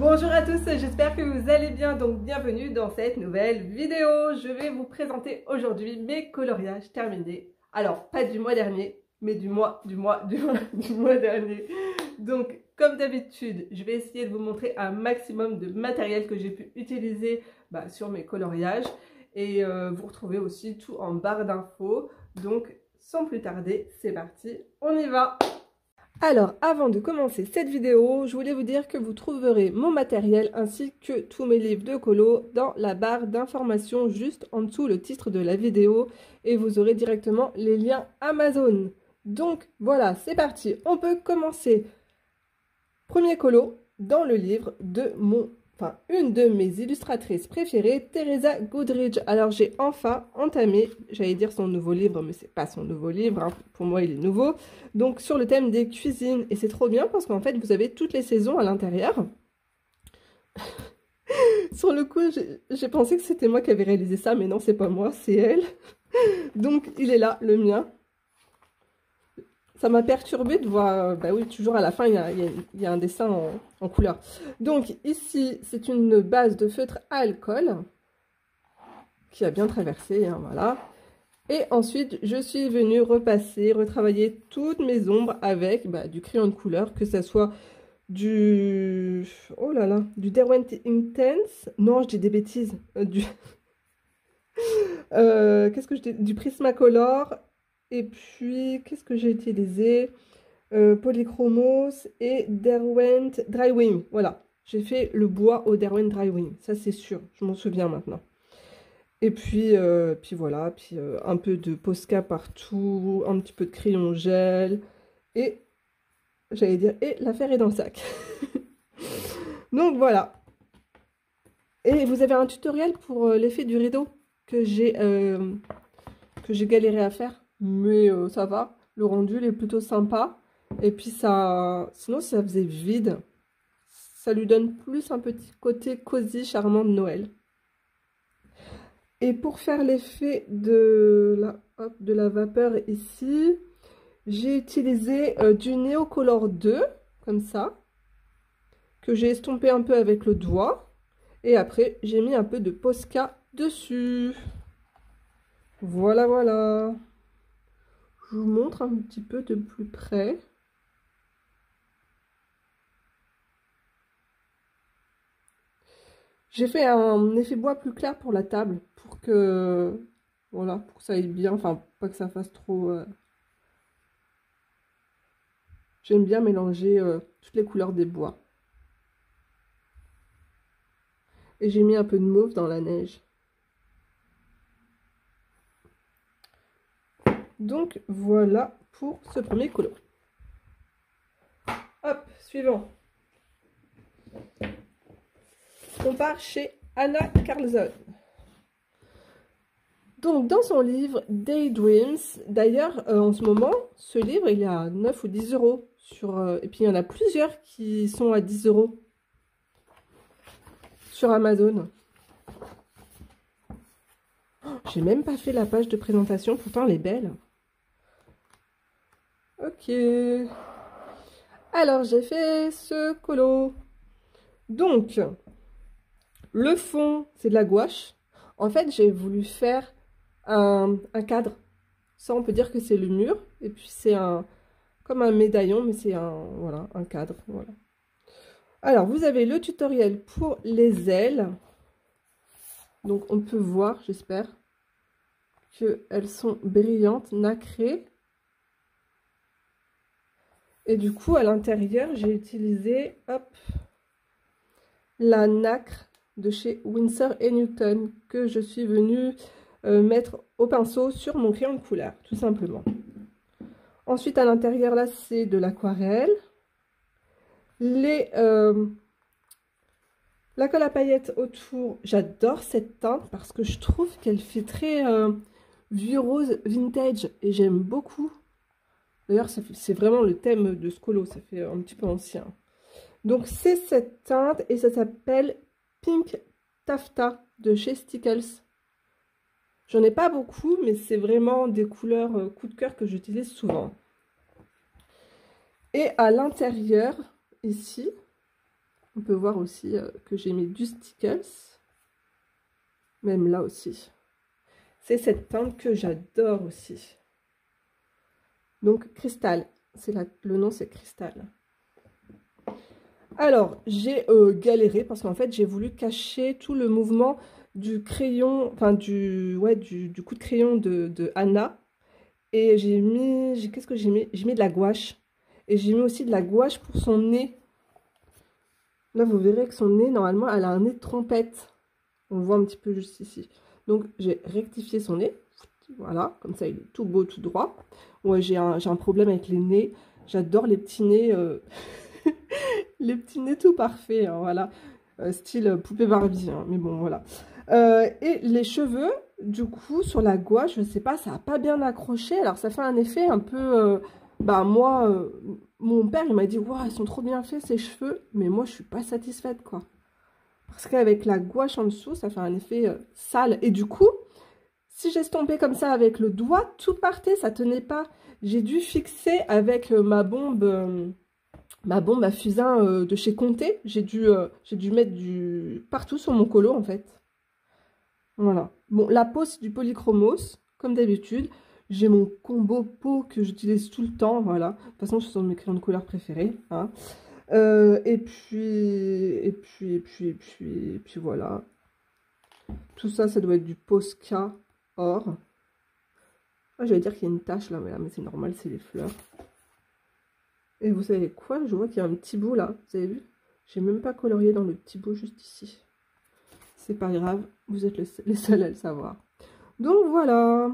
Bonjour à tous, j'espère que vous allez bien, donc bienvenue dans cette nouvelle vidéo. Je vais vous présenter aujourd'hui mes coloriages terminés. Alors, pas du mois dernier, mais du mois dernier. Donc, comme d'habitude, je vais essayer de vous montrer un maximum de matériel que j'ai pu utiliser sur mes coloriages. Et vous retrouvez aussi tout en barre d'infos. Donc, sans plus tarder, c'est parti, on y va! Alors, avant de commencer cette vidéo, je voulais vous dire que vous trouverez mon matériel ainsi que tous mes livres de colo dans la barre d'informations juste en dessous le titre de la vidéo et vous aurez directement les liens Amazon. Donc voilà, c'est parti, on peut commencer. Premier colo dans le livre de une de mes illustratrices préférées, Teresa Goodridge. Alors j'ai enfin entamé, j'allais dire son nouveau livre, mais c'est pas son nouveau livre, hein. Pour moi il est nouveau. Donc sur le thème des cuisines, et c'est trop bien parce qu'en fait vous avez toutes les saisons à l'intérieur. Sur le coup j'ai pensé que c'était moi qui avais réalisé ça, mais non, c'est pas moi, c'est elle. Donc il est là, le mien. Ça m'a perturbée de voir, oui, toujours à la fin, il y a un dessin en couleur. Donc ici, c'est une base de feutre à alcool qui a bien traversé, hein, voilà. Et ensuite, je suis venue retravailler toutes mes ombres avec du crayon de couleur, que ce soit du... Oh là là, du Derwent Intense. Non, je dis des bêtises. Qu'est-ce que je dis? Du Prismacolor. Et puis, qu'est-ce que j'ai utilisé? Polychromos et Derwent Drywing. Voilà, j'ai fait le bois au Derwent Drywing. Ça, c'est sûr, je m'en souviens maintenant. Et puis, voilà, puis un peu de Posca partout, un petit peu de crayon gel. Et, j'allais dire, et l'affaire est dans le sac. Donc, voilà. Et vous avez un tutoriel pour l'effet du rideau que j'ai galéré à faire. Mais ça va, le rendu il est plutôt sympa. Et puis ça, sinon ça faisait vide. Ça lui donne plus un petit côté cosy, charmant de Noël. Et pour faire l'effet de la vapeur ici, j'ai utilisé du Neocolor 2, comme ça, que j'ai estompé un peu avec le doigt. Et après, j'ai mis un peu de Posca dessus. Voilà, voilà. Je vous montre un petit peu de plus près. J'ai fait un effet bois plus clair pour la table pour que voilà, pour que ça aille bien, enfin pas que ça fasse trop. J'aime bien mélanger toutes les couleurs des bois. Et j'ai mis un peu de mauve dans la neige. Donc voilà pour ce premier colo. Hop, suivant. On part chez Anna Carlson. Donc dans son livre Daydreams, d'ailleurs en ce moment, ce livre il est à 9 ou 10 euros. Et puis il y en a plusieurs qui sont à 10 euros sur Amazon. Oh, j'ai même pas fait la page de présentation, pourtant elle est belle. Ok. Alors j'ai fait ce colo. Donc, le fond, c'est de la gouache. En fait, j'ai voulu faire un cadre. Ça, on peut dire que c'est le mur. Et puis, c'est comme un médaillon, mais c'est voilà, un cadre. Voilà. Alors, vous avez le tutoriel pour les ailes. Donc, on peut voir, j'espère, qu'elles sont brillantes, nacrées. Et du coup, à l'intérieur, j'ai utilisé, hop, la nacre de chez Winsor & Newton que je suis venue mettre au pinceau sur mon crayon de couleur, tout simplement. Ensuite, à l'intérieur, là, c'est de l'aquarelle. La colle à paillettes autour, j'adore cette teinte parce que je trouve qu'elle fait très vieux rose vintage et j'aime beaucoup. D'ailleurs, c'est vraiment le thème de ce colo, ça fait un petit peu ancien. Donc, c'est cette teinte et ça s'appelle Pink Taffeta de chez Stickles. J'en ai pas beaucoup, mais c'est vraiment des couleurs coup de cœur que j'utilise souvent. Et à l'intérieur, ici, On peut voir aussi que j'ai mis du Stickles. Même là aussi. C'est cette teinte que j'adore aussi. Donc, Cristal. Le nom, c'est Cristal. Alors, j'ai galéré parce qu'en fait, j'ai voulu cacher tout le mouvement du crayon, enfin, du coup de crayon de Anna. Et j'ai mis, qu'est-ce que j'ai mis? J'ai mis de la gouache. Et j'ai mis aussi de la gouache pour son nez. Là, vous verrez que son nez, normalement, elle a un nez de trompette. On le voit un petit peu juste ici. Donc, j'ai rectifié son nez. Voilà, comme ça, il est tout beau, tout droit. Ouais, j'ai un problème avec les nez. J'adore les petits nez, les petits nez tout parfaits, hein, voilà. Style poupée Barbie, hein, mais bon, voilà. Et les cheveux, du coup, sur la gouache, je sais pas, ça n'a pas bien accroché. Alors, ça fait un effet un peu... moi, mon père, il m'a dit, waouh, ils sont trop bien faits, ces cheveux. Mais moi, je suis pas satisfaite, quoi. Parce qu'avec la gouache en dessous, ça fait un effet sale. Et du coup, si j'estompais comme ça avec le doigt, tout partait, ça tenait pas. J'ai dû fixer avec ma bombe à fusain de chez Comté. J'ai dû mettre partout sur mon colo, en fait. Voilà. Bon, la peau, c'est du polychromos, comme d'habitude. J'ai mon combo peau que j'utilise tout le temps, voilà. De toute façon, ce sont mes crayons de couleur préférés, hein. Et puis voilà. Tout ça, ça doit être du Posca or. Ah, j'allais dire qu'il y a une tache là, mais c'est normal, c'est les fleurs. Et vous savez quoi? Je vois qu'il y a un petit bout là, vous avez vu? J'ai même pas colorié dans le petit bout juste ici. C'est pas grave, vous êtes les seuls à le savoir. Donc voilà.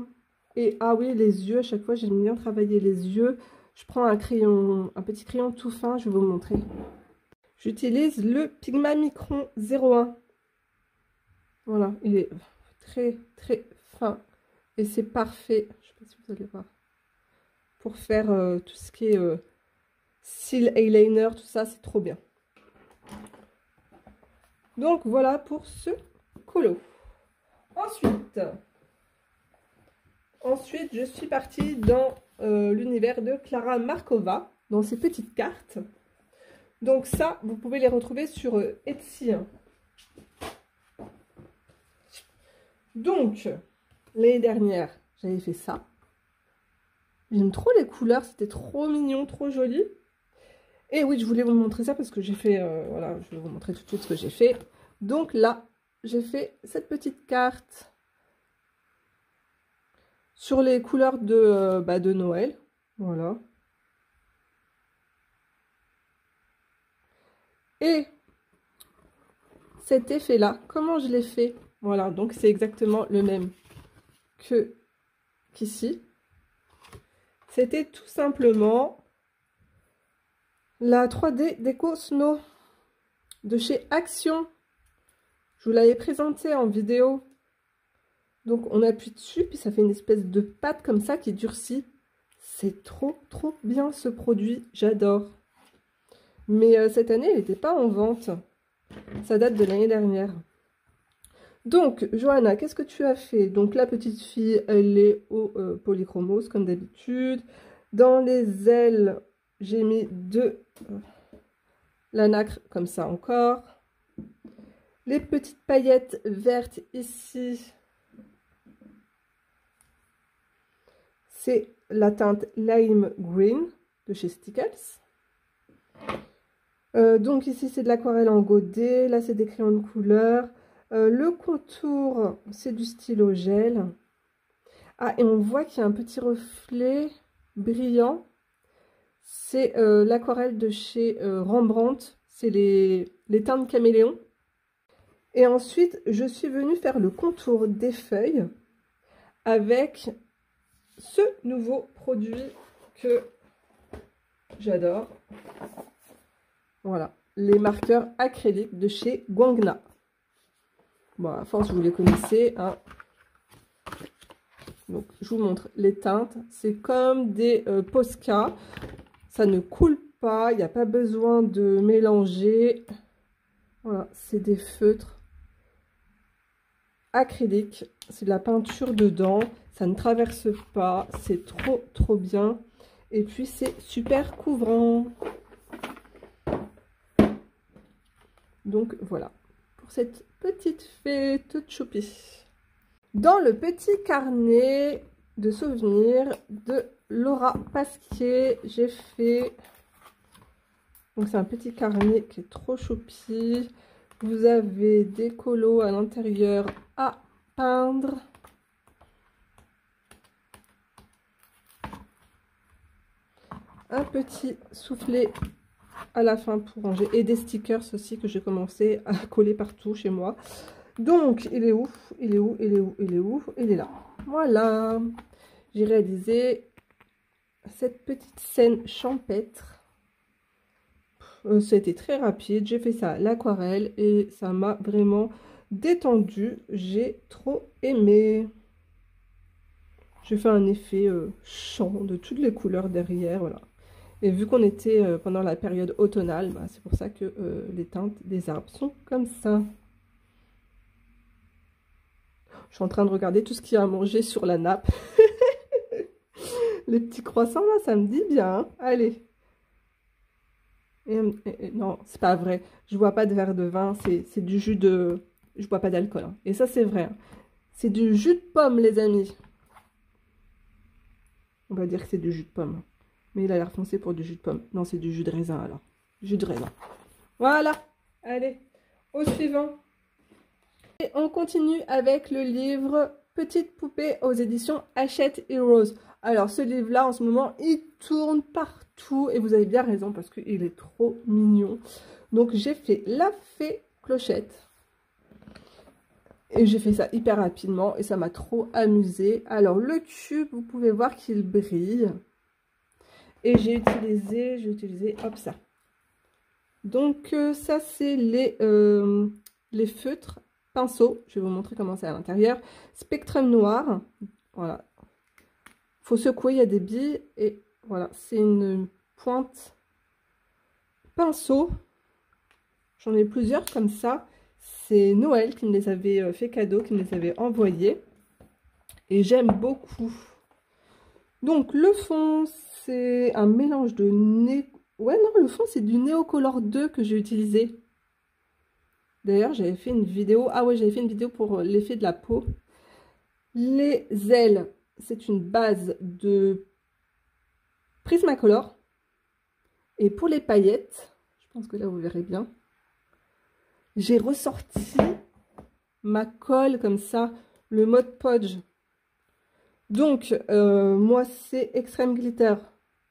Et ah oui, les yeux, à chaque fois j'aime bien travailler les yeux. Je prends un petit crayon tout fin, je vais vous montrer. J'utilise le Pigma Micron 01. Voilà, il est très très fin. Et c'est parfait, je sais pas si vous allez voir, pour faire tout ce qui est seal eyeliner, tout ça, c'est trop bien. Donc voilà pour ce colo. Ensuite, je suis partie dans l'univers de Clara Markova, dans ces petites cartes. Donc ça, vous pouvez les retrouver sur Etsy. Donc, l'année dernière, j'avais fait ça. J'aime trop les couleurs, c'était trop mignon, trop joli. Et oui, je voulais vous montrer ça parce que j'ai fait, voilà, je vais vous montrer tout de suite ce que j'ai fait. Donc là, j'ai fait cette petite carte sur les couleurs de Noël. Voilà. Et cet effet-là, comment je l'ai fait? Voilà, donc c'est exactement le même qu'ici. C'était tout simplement la 3D Déco Snow de chez Action. Je vous l'avais présenté en vidéo. Donc on appuie dessus, puis ça fait une espèce de pâte comme ça qui durcit. C'est trop trop bien ce produit, j'adore. Mais cette année, il n'était pas en vente. Ça date de l'année dernière. Donc, Johanna, qu'est-ce que tu as fait? Donc, la petite fille, elle est au polychromos, comme d'habitude. Dans les ailes, j'ai mis la nacre, comme ça encore. Les petites paillettes vertes ici, c'est la teinte Lime Green de chez Stickles. Donc ici, c'est de l'aquarelle en godet. Là, c'est des crayons de couleur. Le contour, c'est du stylo gel. Ah, et on voit qu'il y a un petit reflet brillant. C'est l'aquarelle de chez Rembrandt. C'est les teintes caméléon. Et ensuite, je suis venue faire le contour des feuilles avec ce nouveau produit que j'adore. Voilà, les marqueurs acryliques de chez Guangna. Bon, à force, vous les connaissez, hein. Donc, je vous montre les teintes. C'est comme des Posca. Ça ne coule pas. Il n'y a pas besoin de mélanger. Voilà, c'est des feutres acryliques. C'est de la peinture dedans. Ça ne traverse pas. C'est trop, trop bien. Et puis, c'est super couvrant. Donc voilà, pour cette petite fée toute choupie. Dans le petit carnet de souvenirs de Laura Pasquier, j'ai fait... Donc c'est un petit carnet qui est trop choupi. Vous avez des colos à l'intérieur à peindre. Un petit soufflet à la fin pour ranger. Et des stickers aussi que j'ai commencé à coller partout chez moi. Donc, il est où? Il est où? Il est où? Il est où? Il est là. Voilà. J'ai réalisé cette petite scène champêtre. C'était très rapide. J'ai fait ça à l'aquarelle et ça m'a vraiment détendu. J'ai trop aimé. J'ai fait un effet champ de toutes les couleurs derrière. Voilà. Et vu qu'on était pendant la période automnale, bah, c'est pour ça que les teintes des arbres sont comme ça. Je suis en train de regarder tout ce qu'il y a à manger sur la nappe. Les petits croissants, là, ça me dit bien. Hein. Allez. Non, c'est pas vrai. Je bois pas de verre de vin. C'est du jus de... Je bois pas d'alcool. Hein. Et ça, c'est vrai. Hein. C'est du jus de pomme, les amis. On va dire que c'est du jus de pomme. Mais il a l'air foncé pour du jus de pomme. Non, c'est du jus de raisin, alors. Jus de raisin. Voilà. Allez, au suivant. Et on continue avec le livre Petite poupée aux éditions Hachette Heroes. Alors ce livre-là, en ce moment, il tourne partout. Et vous avez bien raison parce qu'il est trop mignon. Donc j'ai fait La Fée Clochette. Et j'ai fait ça hyper rapidement et ça m'a trop amusé. Alors le tube, vous pouvez voir qu'il brille. Et j'ai utilisé, hop ça. Donc ça c'est les feutres. Pinceau, je vais vous montrer comment c'est à l'intérieur. Spectrum noir, voilà. Faut secouer, il y a des billes et voilà, c'est une pointe pinceau. J'en ai plusieurs comme ça. C'est Noël qui me les avait fait cadeau, qui me les avait envoyés. Et j'aime beaucoup. Donc le fond, c'est un mélange de... Ouais, non, le fond, c'est du Neocolor 2 que j'ai utilisé. D'ailleurs, j'avais fait une vidéo. Ah ouais, j'avais fait une vidéo pour l'effet de la peau. Les ailes, c'est une base de Prismacolor. Et pour les paillettes, je pense que là, vous verrez bien. J'ai ressorti ma colle comme ça, le Mod Podge. Donc, moi, c'est Extreme Glitter.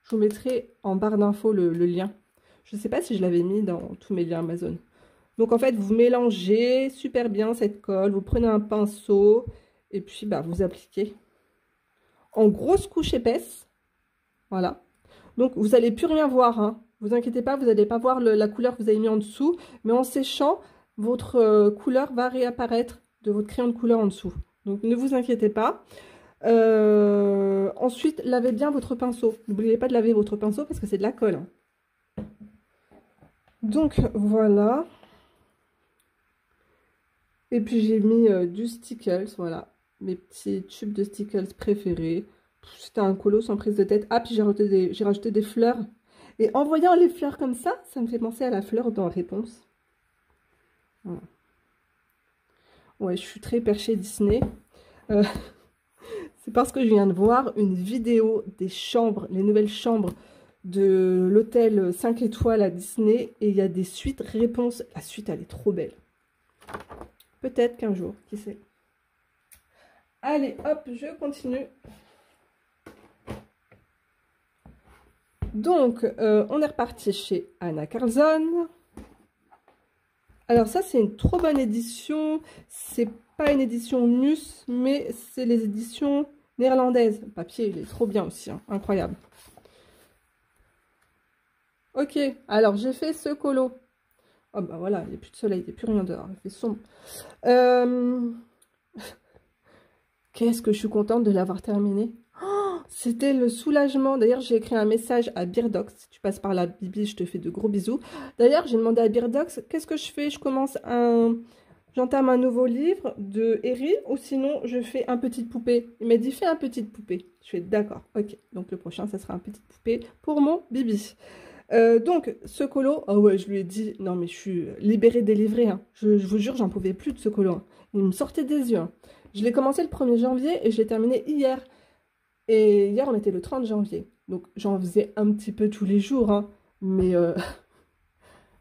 Je vous mettrai en barre d'infos le lien. Je ne sais pas si je l'avais mis dans tous mes liens Amazon. Donc en fait, vous mélangez super bien cette colle, vous prenez un pinceau et puis bah, vous appliquez en grosse couche épaisse. Voilà. Donc vous n'allez plus rien voir. Hein. Vous inquiétez pas, vous n'allez pas voir la couleur que vous avez mis en dessous. Mais en séchant, votre couleur va réapparaître de votre crayon de couleur en dessous. Donc ne vous inquiétez pas. Ensuite, lavez bien votre pinceau. N'oubliez pas de laver votre pinceau parce que c'est de la colle. Hein. Donc voilà. Et puis j'ai mis du Stickles, voilà, mes petits tubes de Stickles préférés. C'était un colo sans prise de tête. Ah, puis j'ai rajouté des fleurs. Et en voyant les fleurs comme ça me fait penser à la fleur dans Réponse. Voilà. Ouais, je suis très perchée Disney. C'est parce que je viens de voir une vidéo des chambres, les nouvelles chambres de l'hôtel 5 étoiles à Disney. Et il y a des suites Réponse. La suite, elle est trop belle. Peut-être qu'un jour, qui sait. Allez, hop, je continue. Donc, on est reparti chez Anna Karlsson. Alors ça, c'est une trop bonne édition. C'est pas une édition NUS, mais c'est les éditions néerlandaises. Le papier, il est trop bien aussi, hein, incroyable. Ok, alors j'ai fait ce colo. Oh bah voilà, il n'y a plus de soleil, il n'y a plus rien dehors, il fait sombre. Qu'est-ce que je suis contente de l'avoir terminé. Oh, c'était le soulagement. D'ailleurs, j'ai écrit un message à Birdox. Si tu passes par là, Bibi, je te fais de gros bisous. D'ailleurs, j'ai demandé à Birdox, qu'est-ce que je fais? J'entame un nouveau livre de Harry ou sinon je fais un petite poupée. Il m'a dit, fais un petite poupée. Je fais d'accord, ok. Donc le prochain, ça sera un petite poupée pour mon Bibi. Donc, ce colo, ah ouais, je lui ai dit, non mais je suis libérée, délivrée, hein. Je vous jure, j'en pouvais plus de ce colo, hein. Il me sortait des yeux, hein. Je l'ai commencé le 1er janvier et je l'ai terminé hier. Et hier, on était le 30 janvier. Donc, j'en faisais un petit peu tous les jours, hein. Mais,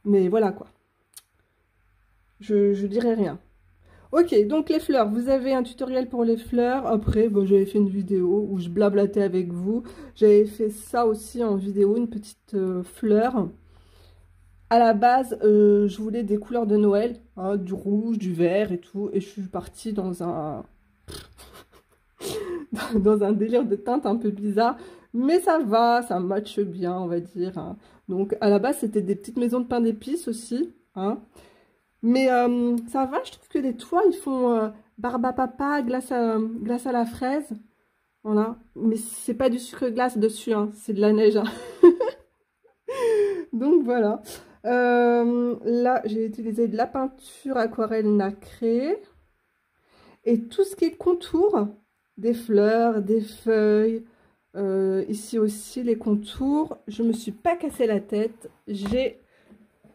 mais voilà quoi. Je dirais rien. Ok, donc les fleurs, vous avez un tutoriel pour les fleurs. Après, bon, j'avais fait une vidéo où je blablatais avec vous. J'avais fait ça aussi en vidéo, une petite fleur. À la base, je voulais des couleurs de Noël, hein, du rouge, du vert et tout. Et je suis partie dans un... dans un délire de teinte un peu bizarre. Mais ça va, ça matche bien, on va dire, hein. Donc, à la base, c'était des petites maisons de pain d'épices aussi, hein. Mais ça va, je trouve que les toits, ils font barbe à papa, glace à la fraise. Voilà. Mais c'est pas du sucre glace dessus, hein, c'est de la neige, hein. Donc voilà. Là, j'ai utilisé de la peinture aquarelle nacrée. Et tout ce qui est contour, des fleurs, des feuilles. Ici aussi, les contours. Je me suis pas cassé la tête. J'ai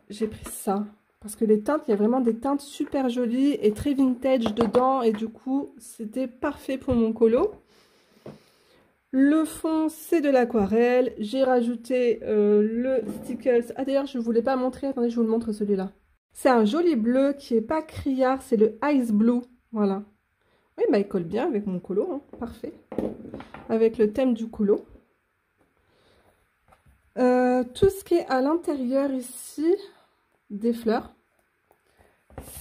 pris ça. Parce que les teintes, il y a vraiment des teintes super jolies et très vintage dedans. Et du coup, c'était parfait pour mon colo. Le fond, c'est de l'aquarelle. J'ai rajouté le Stickles. Ah d'ailleurs, je ne vous l'ai pas montré. Attendez, je vous le montre celui-là. C'est un joli bleu qui n'est pas criard. C'est le Ice Blue. Voilà. Oui, bah il colle bien avec mon colo. Hein. Parfait. Avec le thème du colo. Tout ce qui est à l'intérieur ici, des fleurs.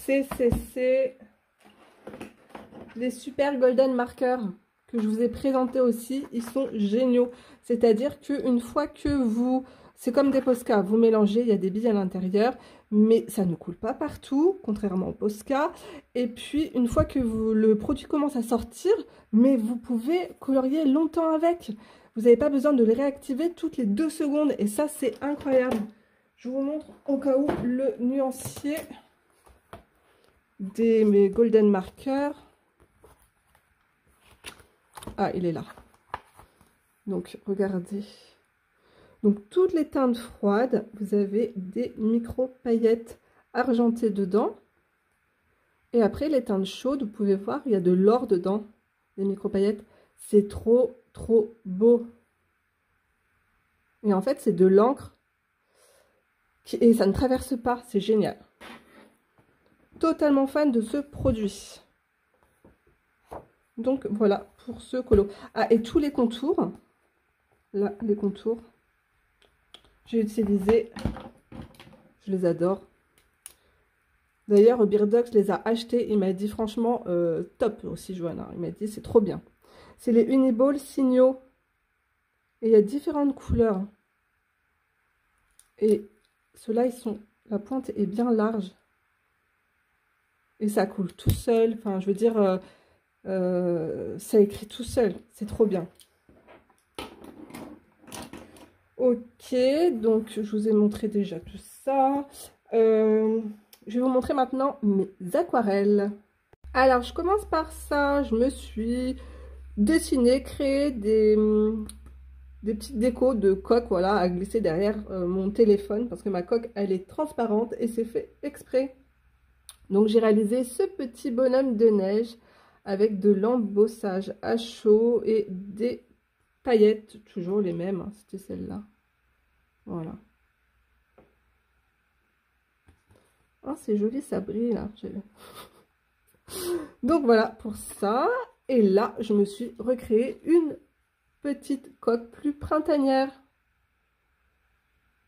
C'est les super golden markers que je vous ai présentés aussi. Ils sont géniaux. C'est-à-dire qu'une fois que vous... C'est comme des Posca. Vous mélangez, il y a des billes à l'intérieur. Mais ça ne coule pas partout, contrairement au Posca. Et puis, une fois que le produit commence à sortir, mais vous pouvez colorier longtemps avec. Vous n'avez pas besoin de les réactiver toutes les 2 secondes. Et ça, c'est incroyable. Je vous montre au cas où le nuancier mes golden markers. Ah, il est là. Donc, regardez. Donc, toutes les teintes froides, vous avez des micro-paillettes argentées dedans. Et après, les teintes chaudes, vous pouvez voir, il y a de l'or dedans, des micro-paillettes. C'est trop, trop beau. Et en fait, c'est de l'encre. Et ça ne traverse pas. C'est génial. Totalement fan de ce produit. Donc voilà pour ce colo. Ah, et tous les contours, là les contours, j'ai utilisé, je les adore. D'ailleurs Birdox les a achetés, il m'a dit franchement top aussi Johanna, il m'a dit c'est trop bien. C'est les Uniball Signaux et il y a différentes couleurs. Et ceux-là ils sont, la pointe est bien large. Et ça coule tout seul, enfin je veux dire, ça écrit tout seul, c'est trop bien. Ok, donc je vous ai montré déjà tout ça. Je vais vous montrer maintenant mes aquarelles. Alors je commence par ça, je me suis dessiné, créé des petites décos de coque, voilà, à glisser derrière mon téléphone, parce que ma coque elle est transparente et c'est fait exprès. Donc j'ai réalisé ce petit bonhomme de neige avec de l'embossage à chaud et des paillettes, toujours les mêmes, hein, c'était celle-là. Voilà. Oh, c'est joli, ça brille là. Donc voilà pour ça. Et là, je me suis recréé une petite coque plus printanière.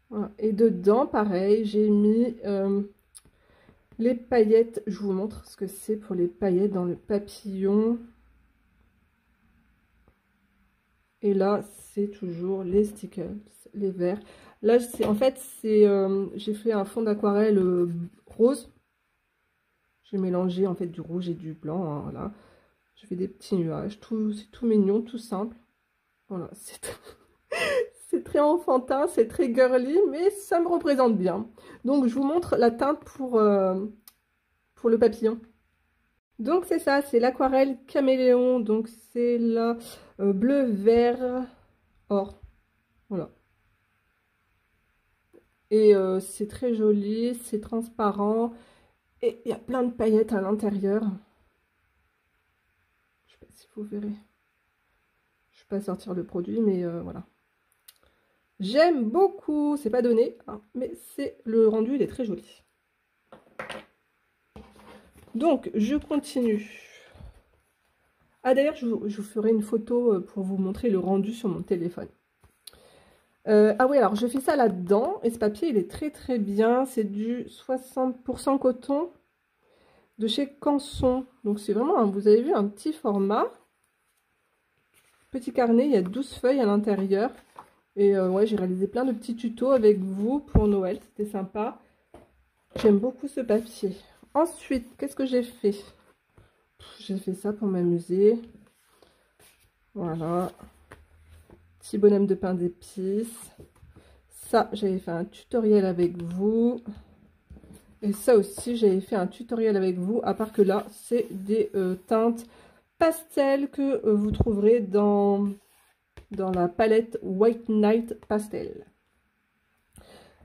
Voilà. Et dedans, pareil, j'ai mis... les paillettes, je vous montre ce que c'est pour les paillettes dans le papillon. Et là, c'est toujours les stickers, les verts. Là, en fait, j'ai fait un fond d'aquarelle rose. J'ai mélangé en fait du rouge et du blanc. Hein, voilà. Je fais des petits nuages. C'est tout mignon, tout simple. Voilà, c'est très enfantin, c'est très girly, mais ça me représente bien. Donc, je vous montre la teinte pour le papillon. Donc, c'est ça, c'est l'aquarelle caméléon. Donc, c'est la bleu, vert, or. Voilà. Et c'est très joli, c'est transparent. Et il y a plein de paillettes à l'intérieur. Je sais pas si vous verrez. Je ne vais pas sortir le produit, mais voilà. J'aime beaucoup. C'est pas donné, hein, mais le rendu, il est très joli. Donc, je continue. Ah, d'ailleurs, je vous ferai une photo pour vous montrer le rendu sur mon téléphone. Ah oui, alors je fais ça là-dedans. Et ce papier, il est très très bien. C'est du 60% coton de chez Canson. Donc, c'est vraiment, vous avez vu, un petit format. Petit carnet, il y a 12 feuilles à l'intérieur. Et ouais, j'ai réalisé plein de petits tutos avec vous pour Noël. C'était sympa. J'aime beaucoup ce papier. Ensuite, qu'est-ce que j'ai fait? J'ai fait ça pour m'amuser. Voilà. Petit bonhomme de pain d'épices. Ça, j'avais fait un tutoriel avec vous. Et ça aussi, j'avais fait un tutoriel avec vous. À part que là, c'est des teintes pastel que vous trouverez dans la palette White Night Pastel.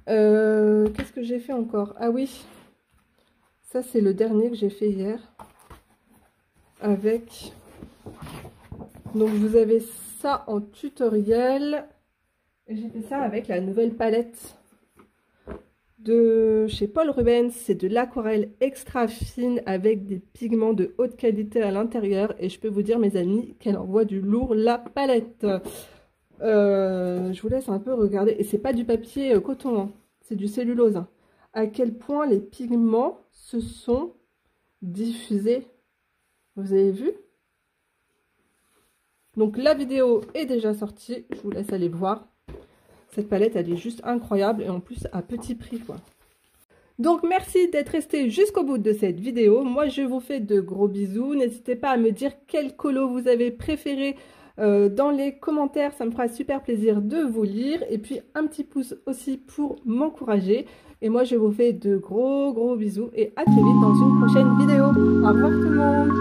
Qu'est-ce que j'ai fait encore? Ah oui, ça c'est le dernier que j'ai fait hier. Avec... Donc vous avez ça en tutoriel. Et j'ai fait ça avec la nouvelle palette de chez Paul Rubens. C'est de l'aquarelle extra fine avec des pigments de haute qualité à l'intérieur. Et je peux vous dire, mes amis, qu'elle envoie du lourd, la palette. Je vous laisse un peu regarder. Et c'est pas du papier coton, hein. C'est du cellulose. Hein. À quel point les pigments se sont diffusés. Vous avez vu? Donc la vidéo est déjà sortie. Je vous laisse aller voir. Cette palette, elle est juste incroyable. Et en plus, à petit prix, quoi. Donc merci d'être resté jusqu'au bout de cette vidéo. Moi, je vous fais de gros bisous. N'hésitez pas à me dire quel colo vous avez préféré dans les commentaires. Ça me fera super plaisir de vous lire. Et puis un petit pouce aussi pour m'encourager. Et moi, je vous fais de gros bisous. Et à très vite dans une prochaine vidéo. Au revoir tout le monde.